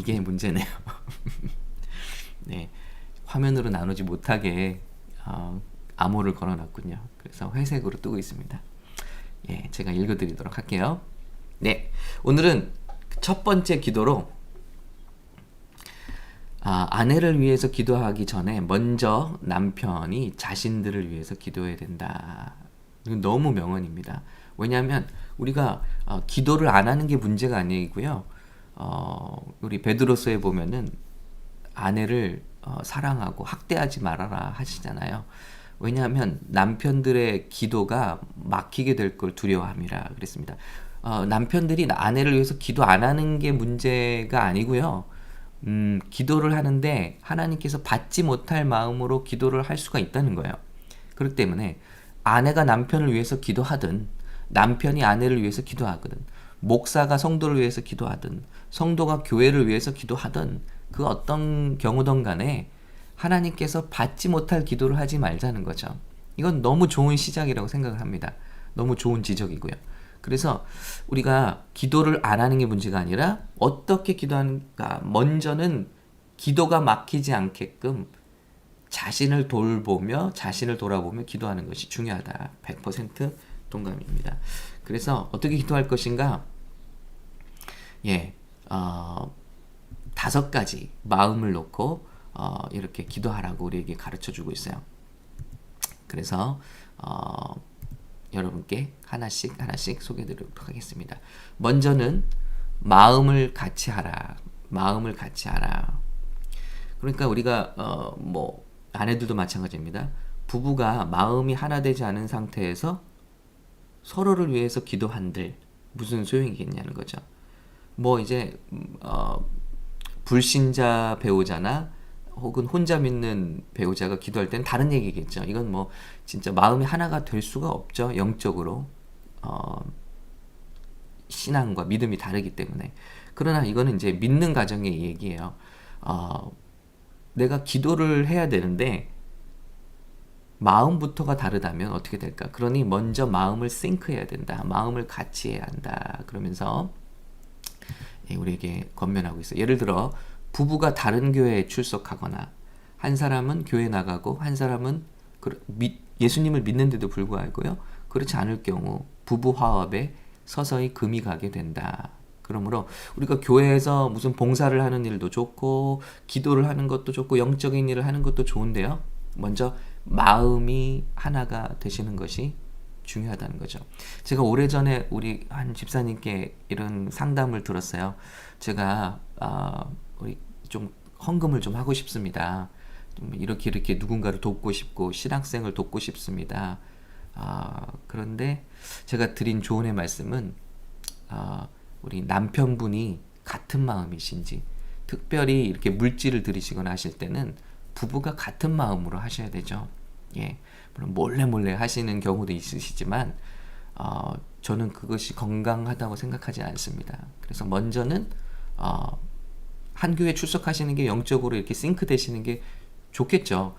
이게 문제네요. 네, 화면으로 나누지 못하게 암호를 걸어놨군요. 그래서 회색으로 뜨고 있습니다. 예, 제가 읽어드리도록 할게요. 네, 오늘은 첫 번째 기도로 아내를 위해서 기도하기 전에 먼저 남편이 자신들을 위해서 기도해야 된다. 이건 너무 명언입니다. 왜냐하면 우리가 기도를 안 하는 게 문제가 아니고요. 우리 베드로서에 보면은 아내를 사랑하고 학대하지 말아라 하시잖아요. 왜냐하면 남편들의 기도가 막히게 될 걸 두려워함이라 그랬습니다. 남편들이 아내를 위해서 기도 안 하는 게 문제가 아니고요. 기도를 하는데 하나님께서 받지 못할 마음으로 기도를 할 수가 있다는 거예요. 그렇기 때문에 아내가 남편을 위해서 기도하든 남편이 아내를 위해서 기도하거든 목사가 성도를 위해서 기도하든 성도가 교회를 위해서 기도하든 그 어떤 경우든 간에 하나님께서 받지 못할 기도를 하지 말자는 거죠. 이건 너무 좋은 시작이라고 생각을 합니다. 너무 좋은 지적이고요. 그래서 우리가 기도를 안 하는 게 문제가 아니라 어떻게 기도하는가. 먼저는 기도가 막히지 않게끔 자신을 돌보며 자신을 돌아보며 기도하는 것이 중요하다. 100% 동감입니다. 그래서 어떻게 기도할 것인가? 예, 5가지 마음을 놓고 이렇게 기도하라고 우리에게 가르쳐 주고 있어요. 그래서 여러분께 하나씩 소개해드리도록 하겠습니다. 먼저는 마음을 같이 하라. 마음을 같이 하라. 그러니까 우리가 뭐 아내들도 마찬가지입니다. 부부가 마음이 하나 되지 않은 상태에서 서로를 위해서 기도한들 무슨 소용이겠냐는 거죠. 뭐 이제 불신자 배우자나 혹은 혼자 믿는 배우자가 기도할 때는 다른 얘기겠죠. 이건 뭐 진짜 마음이 하나가 될 수가 없죠. 영적으로 신앙과 믿음이 다르기 때문에. 그러나 이거는 이제 믿는 가정의 얘기예요. 내가 기도를 해야 되는데 마음부터가 다르다면 어떻게 될까? 그러니 먼저 마음을 싱크해야 된다. 마음을 같이 해야 한다. 그러면서 우리에게 권면하고 있어요. 예를 들어 부부가 다른 교회에 출석하거나 한 사람은 교회 나가고 한 사람은 예수님을 믿는데도 불구하고요. 그렇지 않을 경우 부부 화합에 서서히 금이 가게 된다. 그러므로 우리가 교회에서 무슨 봉사를 하는 일도 좋고 기도를 하는 것도 좋고 영적인 일을 하는 것도 좋은데요. 먼저 마음이 하나가 되시는 것이 중요하다는 거죠. 제가 오래전에 우리 한 집사님께 이런 상담을 들었어요. 제가 우리 좀 헌금을 좀 하고 싶습니다. 좀 이렇게 누군가를 돕고 싶고 신학생을 돕고 싶습니다. 그런데 제가 드린 조언의 말씀은 우리 남편분이 같은 마음이신지 특별히 이렇게 물질을 드리시거나 하실 때는 부부가 같은 마음으로 하셔야 되죠. 예, 물론 몰래 하시는 경우도 있으시지만 저는 그것이 건강하다고 생각하지 않습니다. 그래서 먼저는 한 교회 출석하시는 게 영적으로 이렇게 싱크 되시는 게 좋겠죠.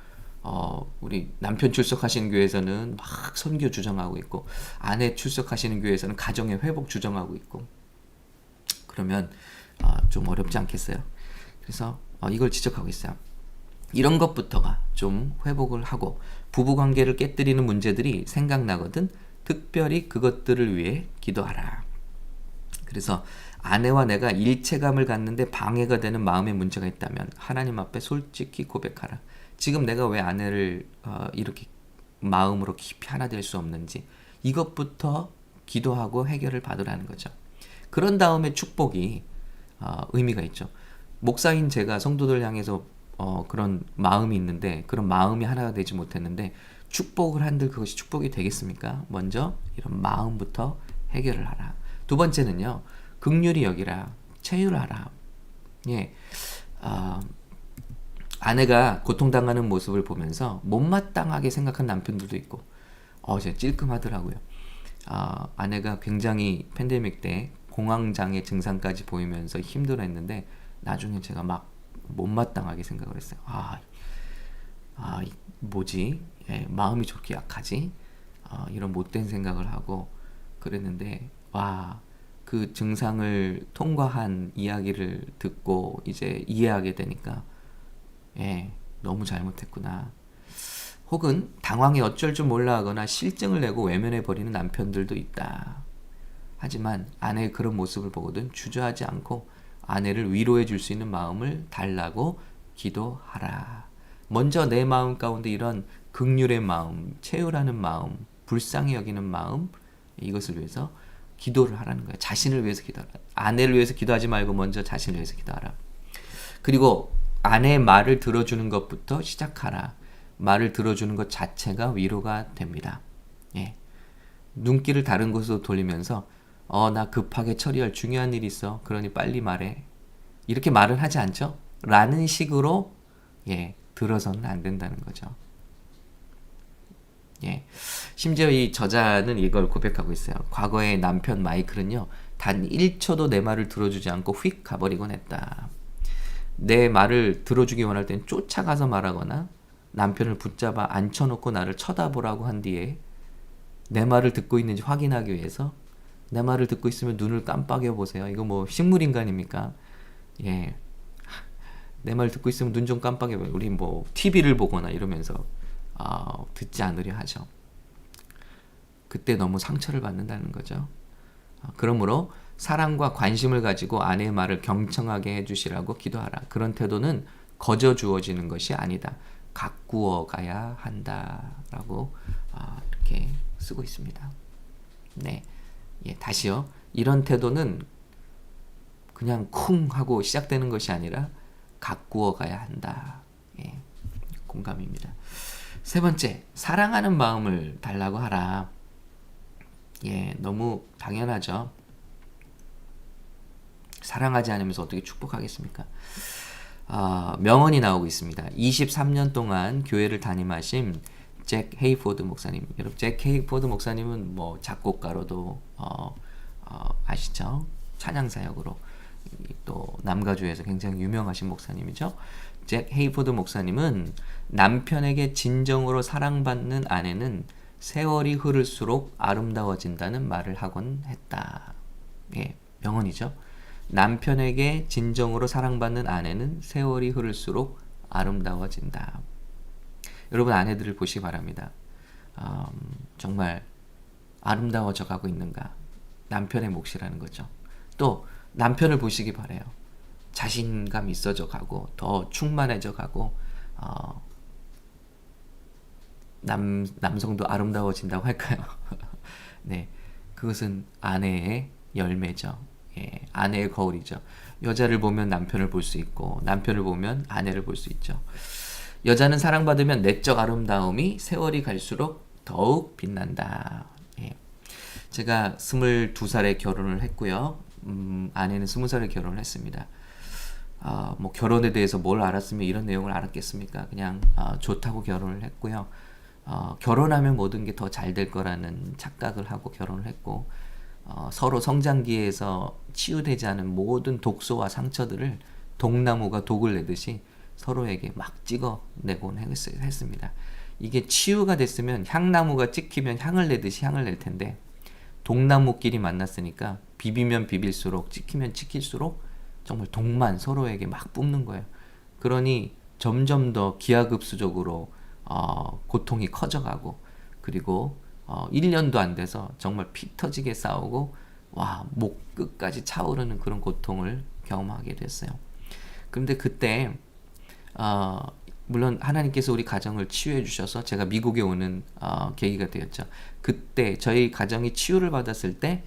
우리 남편 출석하시는 교회에서는 막 선교 주장하고 있고 아내 출석하시는 교회에서는 가정의 회복 주장하고 있고 그러면 좀 어렵지 않겠어요. 그래서 이걸 지적하고 있어요. 이런 것부터가 좀 회복을 하고 부부관계를 깨뜨리는 문제들이 생각나거든 특별히 그것들을 위해 기도하라. 그래서 아내와 내가 일체감을 갖는데 방해가 되는 마음의 문제가 있다면 하나님 앞에 솔직히 고백하라. 지금 내가 왜 아내를 이렇게 마음으로 깊이 하나 될 수 없는지 이것부터 기도하고 해결을 받으라는 거죠. 그런 다음에 축복이 의미가 있죠. 목사인 제가 성도들 향해서 그런 마음이 있는데 그런 마음이 하나가 되지 못했는데 축복을 한들 그것이 축복이 되겠습니까? 먼저 이런 마음부터 해결을 하라. 두 번째는요. 긍휼히 여기라. 체휼하라. 예. 아내가 고통당하는 모습을 보면서 못마땅하게 생각한 남편들도 있고 제가 찔끔하더라고요. 아내가 굉장히 팬데믹 때 공황장애 증상까지 보이면서 힘들어했는데 나중에 제가 막 못마땅하게 생각을 했어요. 뭐지? 예, 마음이 저렇게 약하지? 이런 못된 생각을 하고 그랬는데 그 증상을 통과한 이야기를 듣고 이제 이해하게 되니까 너무 잘못했구나. 혹은 당황해 어쩔 줄 몰라 하거나 실증을 내고 외면해 버리는 남편들도 있다. 하지만 아내의 그런 모습을 보거든 주저하지 않고 아내를 위로해 줄 수 있는 마음을 달라고 기도하라. 먼저 내 마음 가운데 이런 긍휼의 마음, 채울하는 마음, 불쌍히 여기는 마음, 이것을 위해서 기도를 하라는 거야. 자신을 위해서 기도하라. 아내를 위해서 기도하지 말고 먼저 자신을 위해서 기도하라. 그리고 아내의 말을 들어주는 것부터 시작하라. 말을 들어주는 것 자체가 위로가 됩니다. 눈길을 다른 곳으로 돌리면서 나 급하게 처리할 중요한 일이 있어. 그러니 빨리 말해. 이렇게 말을 하지 않죠? 라는 식으로 들어서는 안 된다는 거죠. 심지어 이 저자는 이걸 고백하고 있어요. 과거에 남편 마이클은요, 단 1초도 내 말을 들어주지 않고 휙 가버리곤 했다. 내 말을 들어주기 원할 땐 쫓아가서 말하거나 남편을 붙잡아 앉혀놓고 나를 쳐다보라고 한 뒤에 내 말을 듣고 있는지 확인하기 위해서 내 말을 듣고 있으면 눈을 깜빡여 보세요. 이거 뭐 식물인간입니까? 내 말 듣고 있으면 눈 좀 깜빡여 봐요. 우리 뭐 TV를 보거나 이러면서 듣지 않으려 하죠. 그때 너무 상처를 받는다는 거죠. 그러므로 사랑과 관심을 가지고 아내의 말을 경청하게 해주시라고 기도하라. 그런 태도는 거저 주어지는 것이 아니다. 가꾸어 가야 한다라고 이렇게 쓰고 있습니다. 다시요. 이런 태도는 그냥 쿵 하고 시작되는 것이 아니라 가꾸어 가야 한다. 공감입니다. 세 번째, 사랑하는 마음을 달라고 하라. 너무 당연하죠. 사랑하지 않으면서 어떻게 축복하겠습니까? 명언이 나오고 있습니다. 23년 동안 교회를 담임하신 잭 헤이포드 목사님. 여러분, 잭 헤이포드 목사님은 뭐 작곡가로도 아시죠? 찬양 사역으로 또 남가주에서 굉장히 유명하신 목사님이죠. 잭 헤이포드 목사님은 남편에게 진정으로 사랑받는 아내는 세월이 흐를수록 아름다워진다는 말을 하곤 했다. 명언이죠. 남편에게 진정으로 사랑받는 아내는 세월이 흐를수록 아름다워진다. 여러분, 아내들을 보시기 바랍니다. 정말 아름다워져 가고 있는가? 남편의 몫이라는 거죠. 또 남편을 보시기 바라요. 자신감 있어져 가고 더 충만해져 가고 남성도 아름다워진다고 할까요? 그것은 아내의 열매죠. 아내의 거울이죠. 여자를 보면 남편을 볼 수 있고 남편을 보면 아내를 볼 수 있죠. 여자는 사랑받으면 내적 아름다움이 세월이 갈수록 더욱 빛난다. 제가 22살에 결혼을 했고요. 아내는 20살에 결혼을 했습니다. 뭐 결혼에 대해서 뭘 알았으면 이런 내용을 알았겠습니까? 그냥 좋다고 결혼을 했고요. 결혼하면 모든 게 더 잘 될 거라는 착각을 하고 결혼을 했고 서로 성장기에서 치유되지 않은 모든 독소와 상처들을 독나무가 독을 내듯이 서로에게 막 찍어내곤 했습니다. 이게 치유가 됐으면 향나무가 찍히면 향을 내듯이 향을 낼 텐데 독나무끼리 만났으니까 비비면 비빌수록 찍히면 찍힐수록 정말 독만 서로에게 막 뿜는 거예요. 그러니 점점 더 기하급수적으로 고통이 커져가고 그리고 1년도 안 돼서 정말 피 터지게 싸우고 목 끝까지 차오르는 그런 고통을 경험하게 됐어요. 그런데 그때 물론 하나님께서 우리 가정을 치유해 주셔서 제가 미국에 오는 계기가 되었죠. 그때 저희 가정이 치유를 받았을 때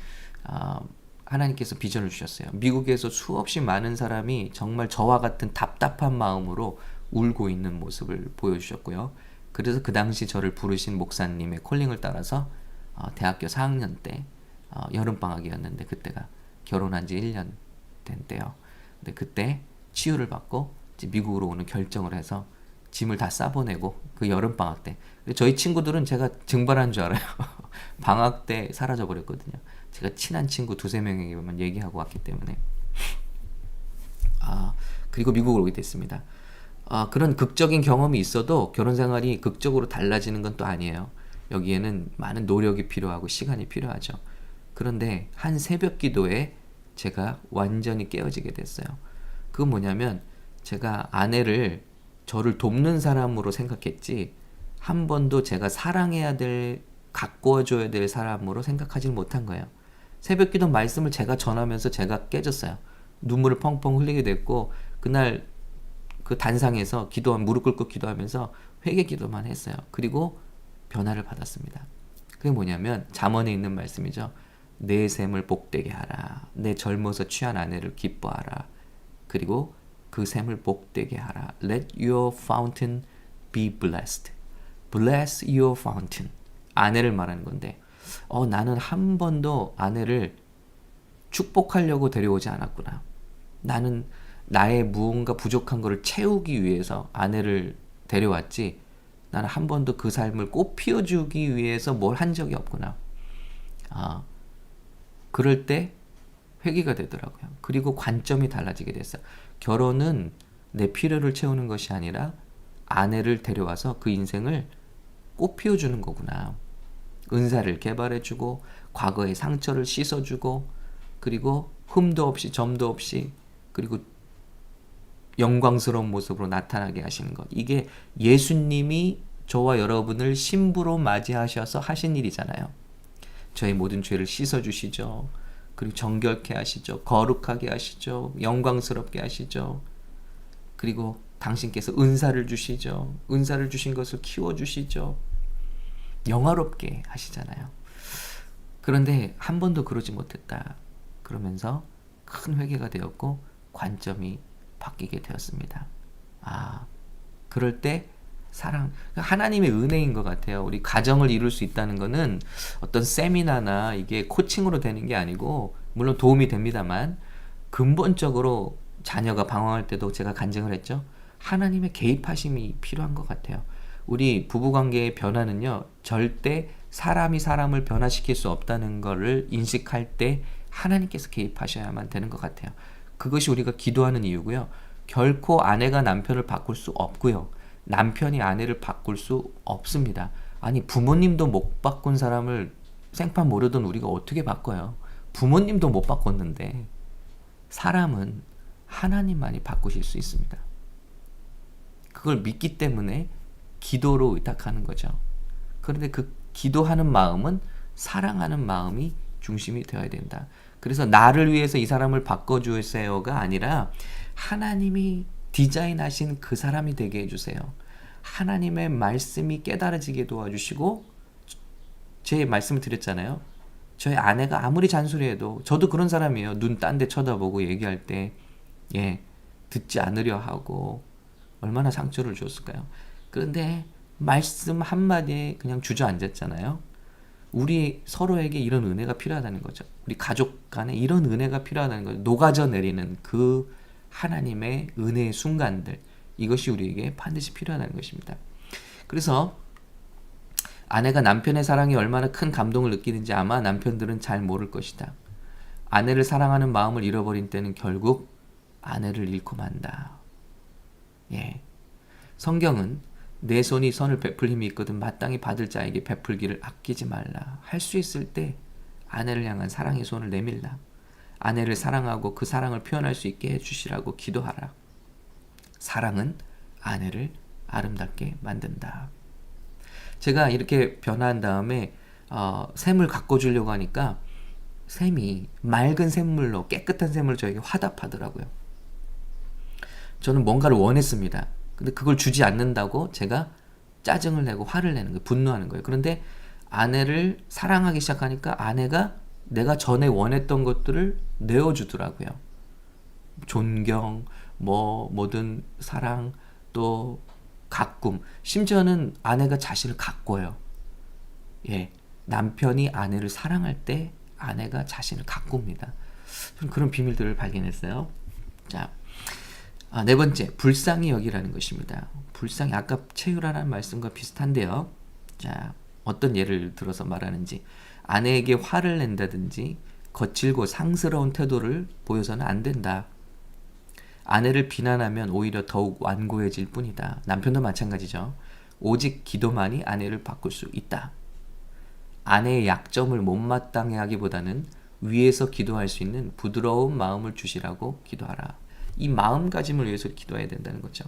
하나님께서 비전을 주셨어요. 미국에서 수없이 많은 사람이 정말 저와 같은 답답한 마음으로 울고 있는 모습을 보여주셨고요. 그래서 그 당시 저를 부르신 목사님의 콜링을 따라서 대학교 4학년 때 여름방학이었는데 그때가 결혼한 지 1년 된 때요. 근데 그때 치유를 받고 미국으로 오는 결정을 해서 짐을 다 싸보내고 그 여름방학 때 저희 친구들은 제가 증발한 줄 알아요. 방학 때 사라져 버렸거든요. 제가 친한 친구 2-3명에게만 얘기하고 왔기 때문에 그리고 미국을 오게 됐습니다. 그런 극적인 경험이 있어도 결혼 생활이 극적으로 달라지는 건 또 아니에요. 여기에는 많은 노력이 필요하고 시간이 필요하죠. 그런데 한 새벽 기도에 제가 완전히 깨어지게 됐어요. 그건 뭐냐면 제가 아내를 저를 돕는 사람으로 생각했지 한 번도 제가 사랑해야 될, 가꾸어줘야 될 사람으로 생각하지 못한 거예요. 새벽기도 말씀을 제가 전하면서 제가 깨졌어요. 눈물을 펑펑 흘리게 됐고 그날 그 단상에서 무릎 꿇고 기도하면서 회개 기도만 했어요. 그리고 변화를 받았습니다. 그게 뭐냐면 잠언에 있는 말씀이죠. 내 샘을 복되게 하라. 내 젊어서 취한 아내를 기뻐하라. 그리고 그 샘을 복되게 하라. Let your fountain be blessed. Bless your fountain. 아내를 말하는 건데 나는 한 번도 아내를 축복하려고 데려오지 않았구나. 나는 나의 무언가 부족한 것을 채우기 위해서 아내를 데려왔지 나는 한 번도 그 삶을 꽃 피워주기 위해서 뭘 한 적이 없구나. 그럴 때 회개가 되더라고요. 그리고 관점이 달라지게 됐어요. 결혼은 내 필요를 채우는 것이 아니라 아내를 데려와서 그 인생을 꽃 피워주는 거구나. 은사를 개발해주고 과거의 상처를 씻어주고 그리고 흠도 없이 점도 없이 그리고 영광스러운 모습으로 나타나게 하시는 것. 이게 예수님이 저와 여러분을 신부로 맞이하셔서 하신 일이잖아요. 저의 모든 죄를 씻어주시죠. 그리고 정결케 하시죠. 거룩하게 하시죠. 영광스럽게 하시죠. 그리고 당신께서 은사를 주시죠. 은사를 주신 것을 키워주시죠. 영화롭게 하시잖아요. 그런데 한 번도 그러지 못했다. 그러면서 큰 회개가 되었고 관점이 바뀌게 되었습니다. 그럴 때 사랑, 하나님의 은혜인 것 같아요. 우리 가정을 이룰 수 있다는 거는 어떤 세미나나 이게 코칭으로 되는 게 아니고 물론 도움이 됩니다만 근본적으로 자녀가 방황할 때도 제가 간증을 했죠. 하나님의 개입하심이 필요한 것 같아요. 우리 부부관계의 변화는요. 절대 사람이 사람을 변화시킬 수 없다는 것을 인식할 때 하나님께서 개입하셔야만 되는 것 같아요. 그것이 우리가 기도하는 이유고요. 결코 아내가 남편을 바꿀 수 없고요. 남편이 아내를 바꿀 수 없습니다. 아니 부모님도 못 바꾼 사람을 생판 모르던 우리가 어떻게 바꿔요? 부모님도 못 바꿨는데 사람은 하나님만이 바꾸실 수 있습니다. 그걸 믿기 때문에 기도로 의탁하는 거죠. 그런데 그 기도하는 마음은 사랑하는 마음이 중심이 되어야 된다. 그래서 나를 위해서 이 사람을 바꿔주세요가 아니라 하나님이 디자인하신 그 사람이 되게 해주세요. 하나님의 말씀이 깨달아지게 도와주시고 제 말씀을 드렸잖아요. 저희 아내가 아무리 잔소리해도 저도 그런 사람이에요. 눈 딴 데 쳐다보고 얘기할 때 듣지 않으려 하고 얼마나 상처를 줬을까요? 그런데 말씀 한마디에 그냥 주저앉았잖아요. 우리 서로에게 이런 은혜가 필요하다는 거죠. 우리 가족 간에 이런 은혜가 필요하다는 거죠. 녹아져 내리는 그 하나님의 은혜의 순간들, 이것이 우리에게 반드시 필요하다는 것입니다. 그래서 아내가 남편의 사랑에 얼마나 큰 감동을 느끼는지 아마 남편들은 잘 모를 것이다. 아내를 사랑하는 마음을 잃어버린 때는 결국 아내를 잃고 만다. 성경은 내 손이 선을 베풀 힘이 있거든 마땅히 받을 자에게 베풀기를 아끼지 말라. 할 수 있을 때 아내를 향한 사랑의 손을 내밀라. 아내를 사랑하고 그 사랑을 표현할 수 있게 해주시라고 기도하라. 사랑은 아내를 아름답게 만든다. 제가 이렇게 변화한 다음에 샘을 가꿔주려고 하니까 샘이 맑은 샘물로 깨끗한 샘을 저에게 화답하더라고요. 저는 뭔가를 원했습니다. 근데 그걸 주지 않는다고 제가 짜증을 내고 화를 내는 거예요. 분노하는 거예요. 그런데 아내를 사랑하기 시작하니까 아내가 내가 전에 원했던 것들을 내어주더라고요. 존경, 뭐든 사랑, 또 가꿈. 심지어는 아내가 자신을 가꿔요. 남편이 아내를 사랑할 때 아내가 자신을 가꿉니다. 좀 그런 비밀들을 발견했어요. 자, 네 번째, 불쌍히 여기라는 것입니다. 불쌍히, 아까 채유라는 말씀과 비슷한데요. 자, 어떤 예를 들어서 말하는지, 아내에게 화를 낸다든지 거칠고 상스러운 태도를 보여서는 안 된다. 아내를 비난하면 오히려 더욱 완고해질 뿐이다. 남편도 마찬가지죠. 오직 기도만이 아내를 바꿀 수 있다. 아내의 약점을 못마땅해 하기보다는 위해서 기도할 수 있는 부드러운 마음을 주시라고 기도하라. 이 마음가짐을 위해서 기도해야 된다는 거죠.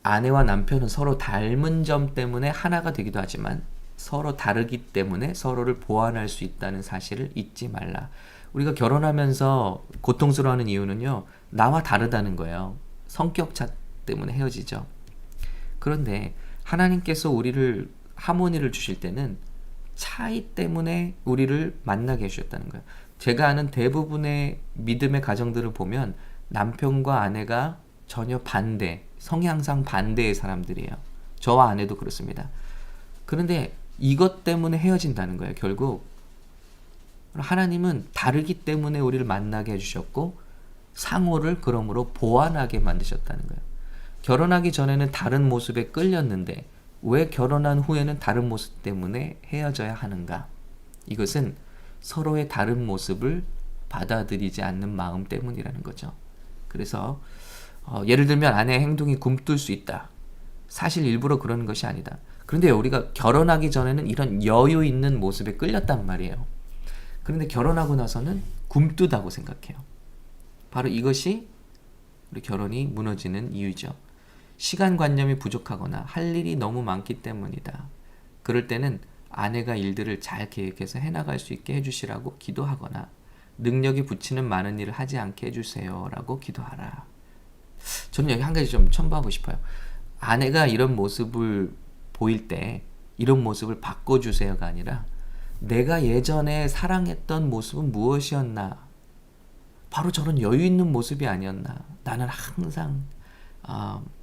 아내와 남편은 서로 닮은 점 때문에 하나가 되기도 하지만 서로 다르기 때문에 서로를 보완할 수 있다는 사실을 잊지 말라. 우리가 결혼하면서 고통스러워하는 이유는요, 나와 다르다는 거예요. 성격차 때문에 헤어지죠. 그런데 하나님께서 우리를 하모니를 주실 때는 차이 때문에 우리를 만나게 해주셨다는 거예요. 제가 아는 대부분의 믿음의 가정들을 보면 남편과 아내가 전혀 반대, 성향상 반대의 사람들이에요. 저와 아내도 그렇습니다. 그런데 이것 때문에 헤어진다는 거예요. 결국 하나님은 다르기 때문에 우리를 만나게 해주셨고 상호를 그러므로 보완하게 만드셨다는 거예요. 결혼하기 전에는 다른 모습에 끌렸는데 왜 결혼한 후에는 다른 모습 때문에 헤어져야 하는가? 이것은 서로의 다른 모습을 받아들이지 않는 마음 때문이라는 거죠. 그래서 예를 들면 아내의 행동이 굼뜰 수 있다. 사실 일부러 그러는 것이 아니다. 그런데 우리가 결혼하기 전에는 이런 여유 있는 모습에 끌렸단 말이에요. 그런데 결혼하고 나서는 굼뜨다고 생각해요. 바로 이것이 우리 결혼이 무너지는 이유죠. 시간관념이 부족하거나 할 일이 너무 많기 때문이다. 그럴 때는 아내가 일들을 잘 계획해서 해나갈 수 있게 해주시라고 기도하거나 능력이 붙이는 많은 일을 하지 않게 해주세요 라고 기도하라. 저는 여기 한 가지 좀 첨부하고 싶어요. 아내가 이런 모습을 보일 때 이런 모습을 바꿔주세요가 아니라 내가 예전에 사랑했던 모습은 무엇이었나? 바로 저런 여유 있는 모습이 아니었나? 나는 항상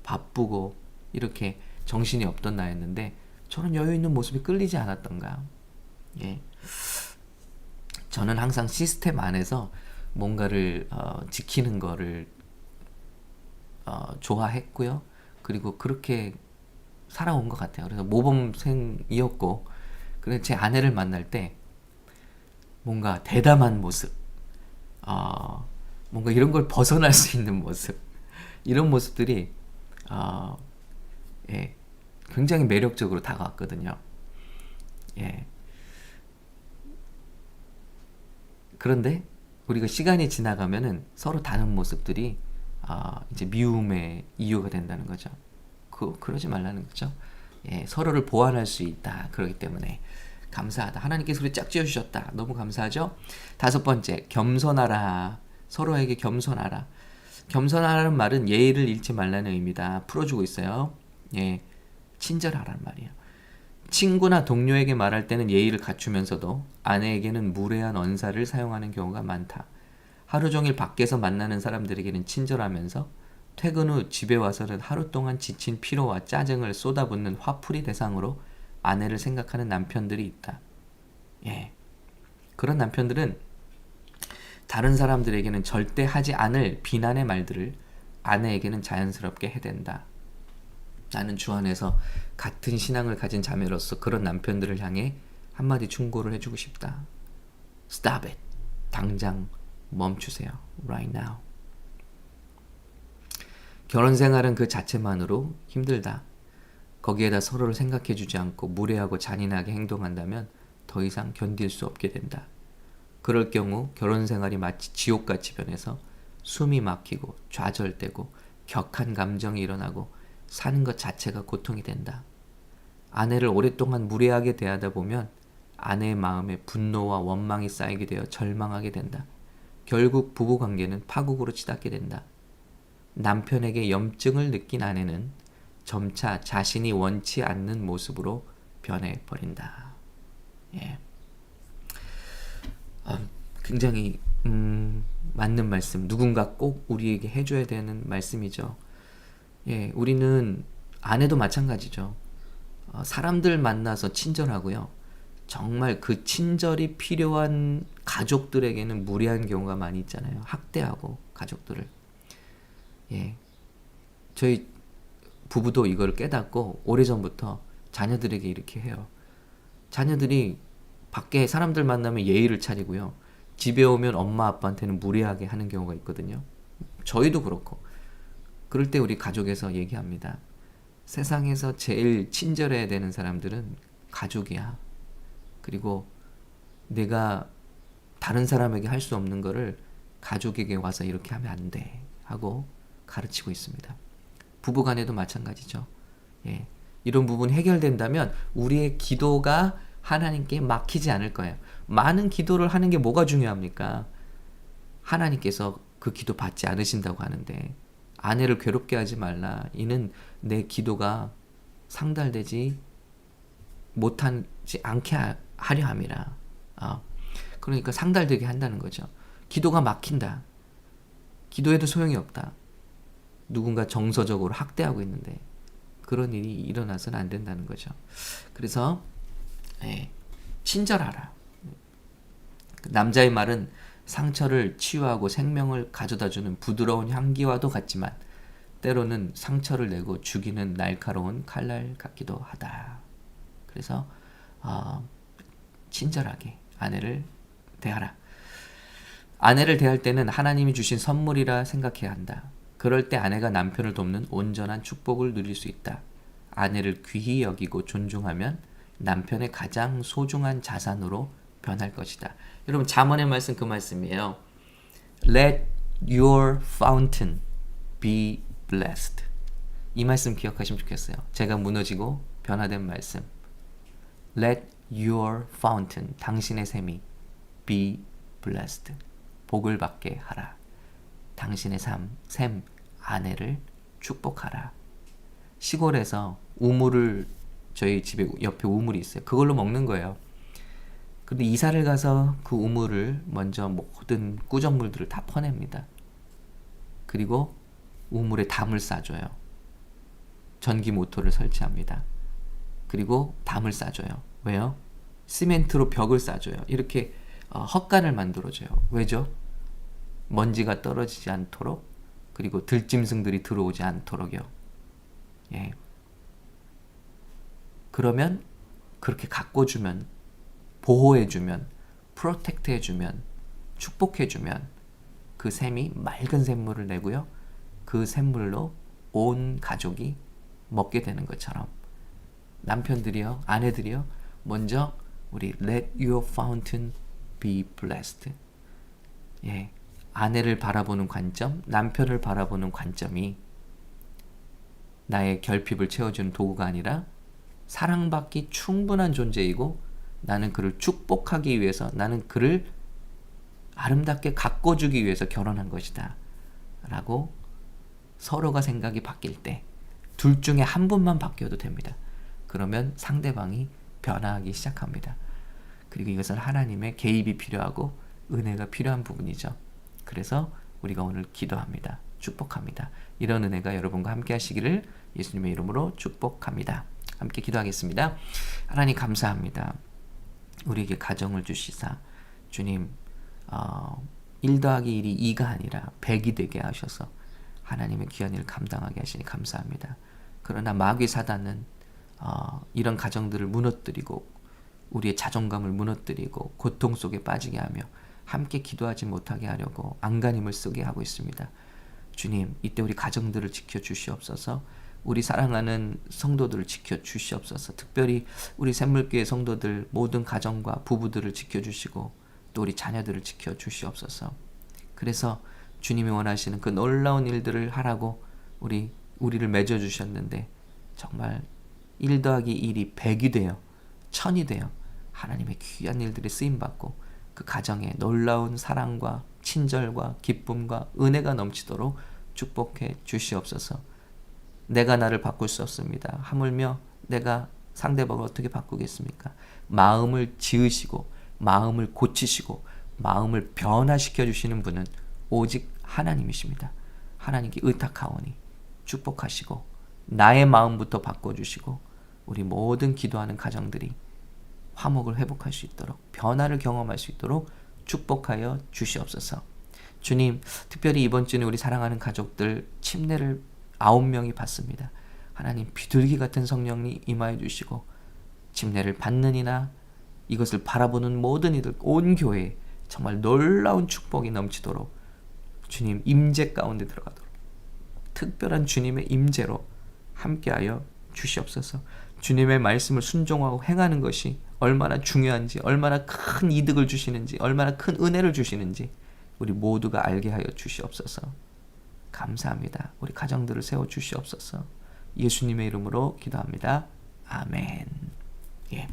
바쁘고 이렇게 정신이 없던 나였는데 저런 여유 있는 모습이 끌리지 않았던가? 예. 저는 항상 시스템 안에서 뭔가를 지키는 거를 좋아했고요. 그리고 그렇게 살아온 것 같아요. 그래서 모범생이었고, 그래서 제 아내를 만날 때 뭔가 대담한 모습, 뭔가 이런 걸 벗어날 수 있는 모습, 이런 모습들이 예, 굉장히 매력적으로 다가왔거든요. 예. 그런데 우리가 시간이 지나가면은 서로 다른 모습들이 이제 미움의 이유가 된다는 거죠. 그러지 말라는 거죠. 예, 서로를 보완할 수 있다. 그렇기 때문에 감사하다. 하나님께서 우리 짝 지어주셨다. 너무 감사하죠. 5번째, 겸손하라. 서로에게 겸손하라. 겸손하라는 말은 예의를 잃지 말라는 의미다. 풀어주고 있어요. 예, 친절하란 말이에요. 친구나 동료에게 말할 때는 예의를 갖추면서도 아내에게는 무례한 언사를 사용하는 경우가 많다. 하루 종일 밖에서 만나는 사람들에게는 친절하면서 퇴근 후 집에 와서는 하루 동안 지친 피로와 짜증을 쏟아붓는 화풀이 대상으로 아내를 생각하는 남편들이 있다. 예. 그런 남편들은 다른 사람들에게는 절대 하지 않을 비난의 말들을 아내에게는 자연스럽게 해댄다. 나는 주 안에서 같은 신앙을 가진 자매로서 그런 남편들을 향해 한마디 충고를 해주고 싶다. Stop it. 당장 멈추세요. Right now. 결혼 생활은 그 자체만으로 힘들다. 거기에다 서로를 생각해주지 않고 무례하고 잔인하게 행동한다면 더 이상 견딜 수 없게 된다. 그럴 경우 결혼 생활이 마치 지옥같이 변해서 숨이 막히고 좌절되고 격한 감정이 일어나고 사는 것 자체가 고통이 된다. 아내를 오랫동안 무례하게 대하다 보면 아내의 마음에 분노와 원망이 쌓이게 되어 절망하게 된다. 결국 부부관계는 파국으로 치닫게 된다. 남편에게 염증을 느낀 아내는 점차 자신이 원치 않는 모습으로 변해버린다. 예. 굉장히 맞는 말씀, 누군가 꼭 우리에게 해줘야 되는 말씀이죠. 예, 우리는 아내도 마찬가지죠. 사람들 만나서 친절하고요. 정말 그 친절이 필요한 가족들에게는 무례한 경우가 많이 있잖아요. 학대하고 가족들을. 예, 저희 부부도 이걸 깨닫고 오래전부터 자녀들에게 이렇게 해요. 자녀들이 밖에 사람들 만나면 예의를 차리고요. 집에 오면 엄마 아빠한테는 무례하게 하는 경우가 있거든요. 저희도 그렇고. 그럴 때 우리 가족에서 얘기합니다. 세상에서 제일 친절해야 되는 사람들은 가족이야. 그리고 내가 다른 사람에게 할 수 없는 거를 가족에게 와서 이렇게 하면 안 돼 하고 가르치고 있습니다. 부부간에도 마찬가지죠. 예. 이런 부분이 해결된다면 우리의 기도가 하나님께 막히지 않을 거예요. 많은 기도를 하는 게 뭐가 중요합니까? 하나님께서 그 기도 받지 않으신다고 하는데 아내를 괴롭게 하지 말라. 이는 내 기도가 상달되지 못하지 않게 하려 함이라. 그러니까 상달되게 한다는 거죠. 기도가 막힌다. 기도해도 소용이 없다. 누군가 정서적으로 학대하고 있는데 그런 일이 일어나서는 안 된다는 거죠. 그래서 친절하라. 남자의 말은 상처를 치유하고 생명을 가져다주는 부드러운 향기와도 같지만 때로는 상처를 내고 죽이는 날카로운 칼날 같기도 하다. 그래서 친절하게 아내를 대하라. 아내를 대할 때는 하나님이 주신 선물이라 생각해야 한다. 그럴 때 아내가 남편을 돕는 온전한 축복을 누릴 수 있다. 아내를 귀히 여기고 존중하면 남편의 가장 소중한 자산으로 변할 것이다. 여러분 잠언의 말씀 그 말씀이에요. Let your fountain be blessed. 이 말씀 기억하시면 좋겠어요. 제가 무너지고 변화된 말씀. Let your fountain, 당신의 샘이 be blessed. 복을 받게 하라. 당신의 샘, 아내를 축복하라. 시골에서 우물을 저희 집에 옆에 우물이 있어요. 그걸로 먹는 거예요. 근데 이사를 가서 그 우물을 먼저 모든 꾸정물들을 다 퍼냅니다. 그리고 우물에 담을 싸줘요. 전기 모터를 설치합니다. 그리고 담을 싸줘요. 왜요? 시멘트로 벽을 싸줘요. 이렇게 헛간을 만들어줘요. 왜죠? 먼지가 떨어지지 않도록, 그리고 들짐승들이 들어오지 않도록요. 예. 그러면 그렇게 가꿔주면, 보호해주면, 프로텍트해주면, 축복해주면 그 샘이 맑은 샘물을 내고요. 그 샘물로 온 가족이 먹게 되는 것처럼 남편들이요, 아내들이요, 먼저 우리 let your fountain be blessed. 예, 아내를 바라보는 관점, 남편을 바라보는 관점이 나의 결핍을 채워주는 도구가 아니라 사랑받기 충분한 존재이고 나는 그를 축복하기 위해서, 나는 그를 아름답게 가꿔주기 위해서 결혼한 것이다 라고 서로가 생각이 바뀔 때 둘 중에 한 분만 바뀌어도 됩니다. 그러면 상대방이 변화하기 시작합니다. 그리고 이것은 하나님의 개입이 필요하고 은혜가 필요한 부분이죠. 그래서 우리가 오늘 기도합니다. 축복합니다. 이런 은혜가 여러분과 함께 하시기를 예수님의 이름으로 축복합니다. 함께 기도하겠습니다. 하나님 감사합니다. 우리에게 가정을 주시사 주님 1 더하기 1이 2가 아니라 100이 되게 하셔서 하나님의 귀한 일을 감당하게 하시니 감사합니다. 그러나 마귀 사단은 이런 가정들을 무너뜨리고 우리의 자존감을 무너뜨리고 고통 속에 빠지게 하며 함께 기도하지 못하게 하려고 안간힘을 쓰게 하고 있습니다. 주님, 이때 우리 가정들을 지켜주시옵소서. 우리 사랑하는 성도들을 지켜주시옵소서. 특별히 우리 샘물교회 성도들 모든 가정과 부부들을 지켜주시고 또 우리 자녀들을 지켜주시옵소서. 그래서 주님이 원하시는 그 놀라운 일들을 하라고 우리를 맺어주셨는데 정말 1 더하기 1이 100이 되어 1000이 되어 하나님의 귀한 일들에 쓰임받고 그 가정에 놀라운 사랑과 친절과 기쁨과 은혜가 넘치도록 축복해 주시옵소서. 내가 나를 바꿀 수 없습니다. 하물며 내가 상대방을 어떻게 바꾸겠습니까? 마음을 지으시고 마음을 고치시고 마음을 변화시켜 주시는 분은 오직 하나님이십니다. 하나님께 의탁하오니 축복하시고 나의 마음부터 바꿔주시고 우리 모든 기도하는 가정들이 화목을 회복할 수 있도록 변화를 경험할 수 있도록 축복하여 주시옵소서. 주님, 특별히 이번 주는 우리 사랑하는 가족들 침례를 9명이 받습니다. 하나님, 비둘기 같은 성령이 임하여 주시고 침례를 받는 이나 이것을 바라보는 모든 이들 온 교회에 정말 놀라운 축복이 넘치도록 주님 임재 가운데 들어가도록 특별한 주님의 임재로 함께하여 주시옵소서. 주님의 말씀을 순종하고 행하는 것이 얼마나 중요한지, 얼마나 큰 이득을 주시는지, 얼마나 큰 은혜를 주시는지 우리 모두가 알게 하여 주시옵소서. 감사합니다. 우리 가정들을 세워 주시옵소서. 예수님의 이름으로 기도합니다. 아멘. 예.